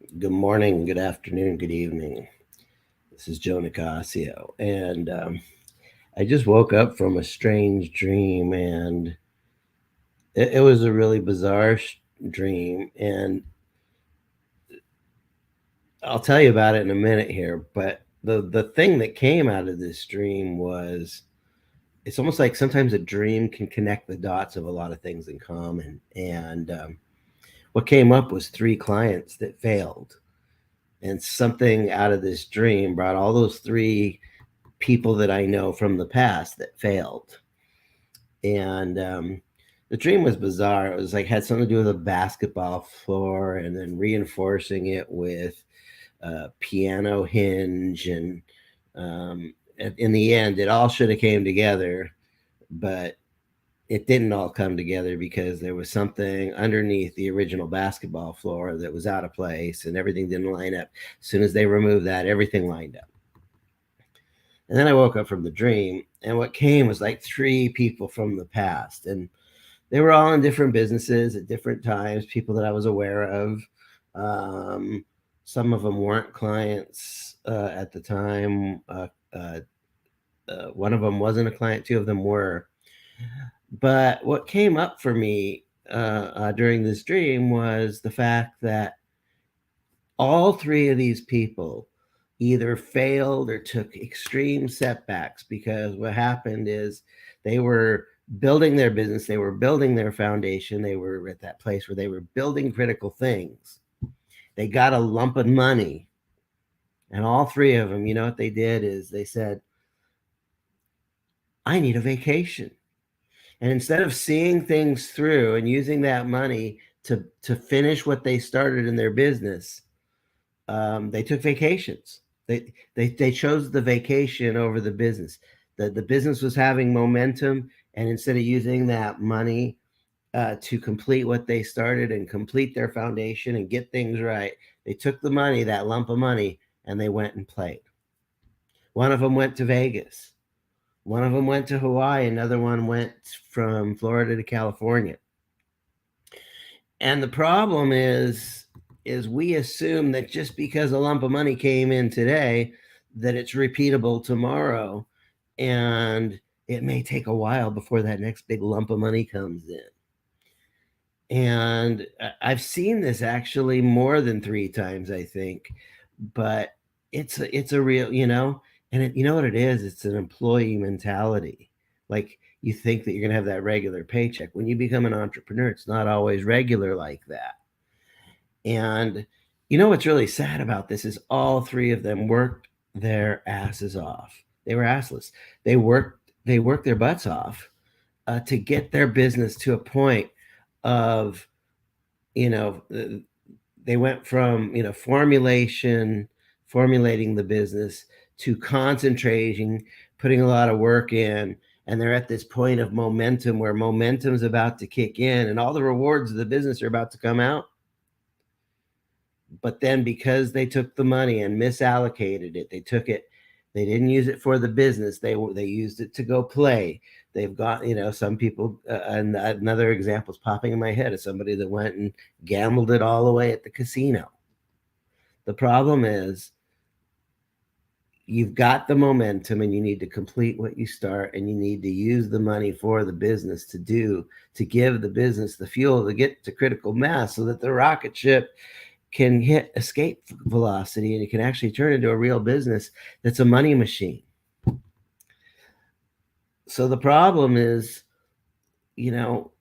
Good morning, good afternoon, good evening. This is Joe Nicasio, and I just woke up from a strange dream, and it was a really bizarre dream. And I'll tell you about it in a minute here. But the thing that came out of this dream was it's almost like sometimes a dream can connect the dots of a lot of things in common. And what came up was three clients that failed, and something out of this dream brought all those three people that I know from the past that failed. And the dream was bizarre. It was like had something to do with a basketball floor, and then reinforcing it with a piano hinge, and in the end, it all should have came together, but it didn't all come together because there was something underneath the original basketball floor that was out of place, and everything didn't line up. As soon as they removed that, everything lined up. And then I woke up from the dream, and what came was like three people from the past. And they were all in different businesses at different times, people that I was aware of. Um, some of them weren't clients at the time. One of them wasn't a client, two of them were. But what came up for me during this dream was the fact that all three of these people either failed or took extreme setbacks, because what happened is they were building their business, they were building their foundation, they were at that place where they were building critical things. They got a lump of money, and all three of them, you know what they did is they said, I need a vacation. And instead of seeing things through and using that money to finish what they started in their business, they took vacations. They chose the vacation over the business. The business was having momentum, and instead of using that money to complete what they started and complete their foundation and get things right, they took the money, that lump of money, and they went and played. One of them went to Vegas. One of them went to Hawaii. Another one went from Florida to California. And the problem is we assume that just because a lump of money came in today, that it's repeatable tomorrow, and it may take a while before that next big lump of money comes in. And I've seen this actually more than three times, I think, but it's a real, and you know what it is? It's an employee mentality. Like, you think that you're going to have that regular paycheck. When you become an entrepreneur, it's not always regular like that. And you know what's really sad about this is all three of them worked their asses off. They were assless. They worked their butts off to get their business to a point of, you know, they went from, formulating the business, to concentrating, putting a lot of work in, and they're at this point of momentum where momentum's about to kick in and all the rewards of the business are about to come out. But then, because they took the money and misallocated it, they didn't use it for the business, they used it to go play. They've got, some people, and another example is popping in my head, of somebody that went and gambled it all away at the casino. The problem is, you've got the momentum and you need to complete what you start, and you need to use the money for the business to give the business the fuel to get to critical mass, so that the rocket ship can hit escape velocity and it can actually turn into a real business that's a money machine. So the problem is, you know,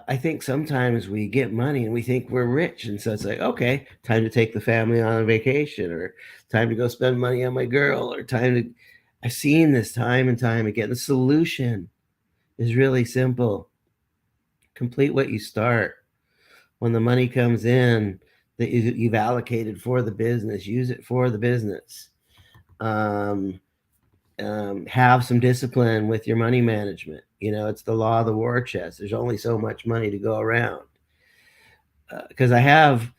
I think sometimes we get money and we think we're rich. And so it's like, okay, time to take the family on a vacation, or time to go spend money on my girl, or time to. I've seen this time and time again. The solution is really simple: complete what you start. When the money comes in that you've allocated for the business, use it for the business. Um, have some discipline with your money management. It's the law of the war chest. There's only so much money to go around. Because I have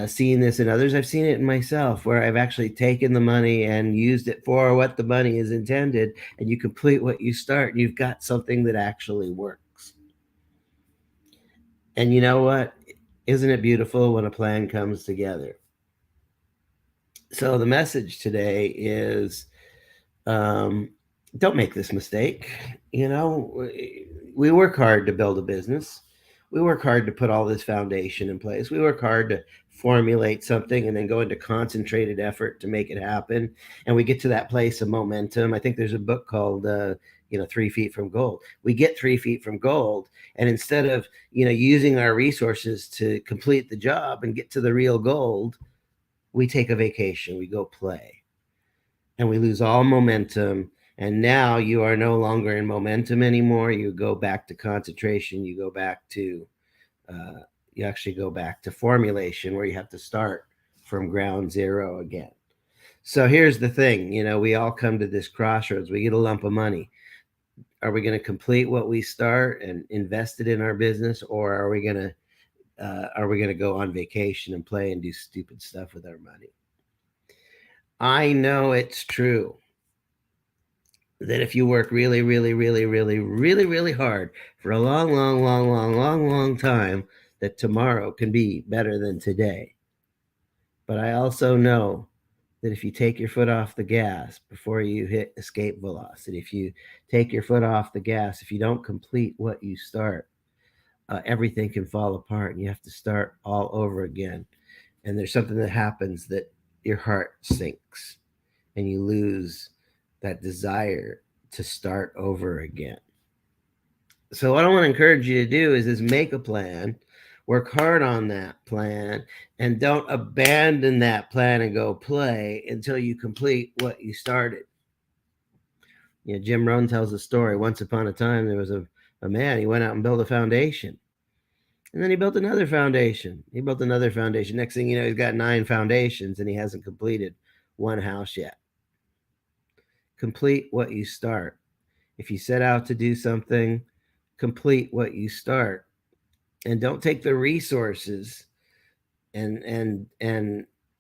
seen this in others. I've seen it in myself, where I've actually taken the money and used it for what the money is intended, and you complete what you start, and you've got something that actually works. And you know what? Isn't it beautiful when a plan comes together? So the message today is, um, don't make this mistake. You know, we work hard to build a business. We work hard to put all this foundation in place. We work hard to formulate something and then go into concentrated effort to make it happen. And we get to that place of momentum. I think there's a book called, 3 Feet from Gold. We get 3 feet from gold. And instead of, using our resources to complete the job and get to the real gold, we take a vacation, we go play, and we lose all momentum. And now you are no longer in momentum anymore. You go back to concentration. Uh, you actually go back to formulation, where you have to start from ground zero again. So here's the thing, we all come to this crossroads. We get a lump of money. Are we going to complete what we start and invest it in our business, or are we going to go on vacation and play and do stupid stuff with our money? I know it's true that if you work really, really, really, really, really, really hard for a long, long, long, long, long, long time, that tomorrow can be better than today. But I also know that if you take your foot off the gas before you hit escape velocity, if you take your foot off the gas, if you don't complete what you start, everything can fall apart and you have to start all over again. And there's something that happens, that your heart sinks and you lose that desire to start over again. So what I want to encourage you to do is make a plan, work hard on that plan, and don't abandon that plan and go play until you complete what you started. Jim Rohn tells a story. Once upon a time, there was a man. He went out and built a foundation. And then he built another foundation. He built another foundation. Next thing you know, he's got 9 foundations and he hasn't completed one house yet. Complete what you start. If you set out to do something, complete what you start. And don't take the resources and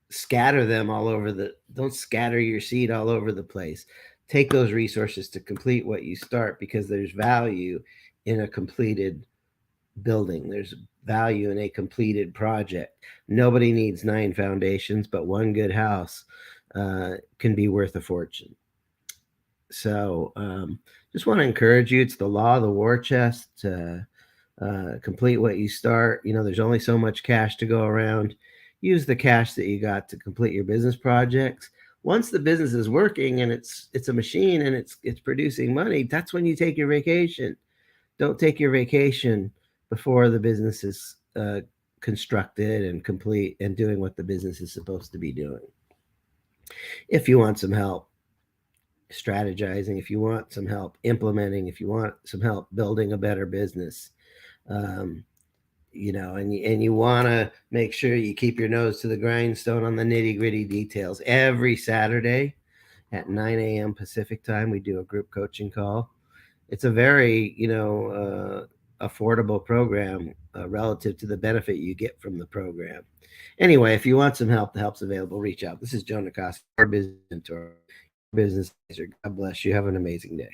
scatter them all over don't scatter your seed all over the place. Take those resources to complete what you start, because there's value in a completed building. There's value in a completed project. Nobody needs 9 foundations, but one good house can be worth a fortune. So just want to encourage you. It's the law of the war chest. Complete what you start. There's only so much cash to go around. Use the cash that you got to complete your business projects. Once the business is working and it's a machine and it's producing money, that's when you take your vacation. Don't take your vacation before the business is constructed and complete and doing what the business is supposed to be doing. If you want some help strategizing, if you want some help implementing, if you want some help building a better business, and you want to make sure you keep your nose to the grindstone on the nitty-gritty details. Every Saturday at 9 a.m. Pacific time, we do a group coaching call. It's a very, affordable program relative to the benefit you get from the program. Anyway, if you want some help, the help's available. Reach out. This is Joe Nicosia, our business mentor, business advisor. God bless you. Have an amazing day.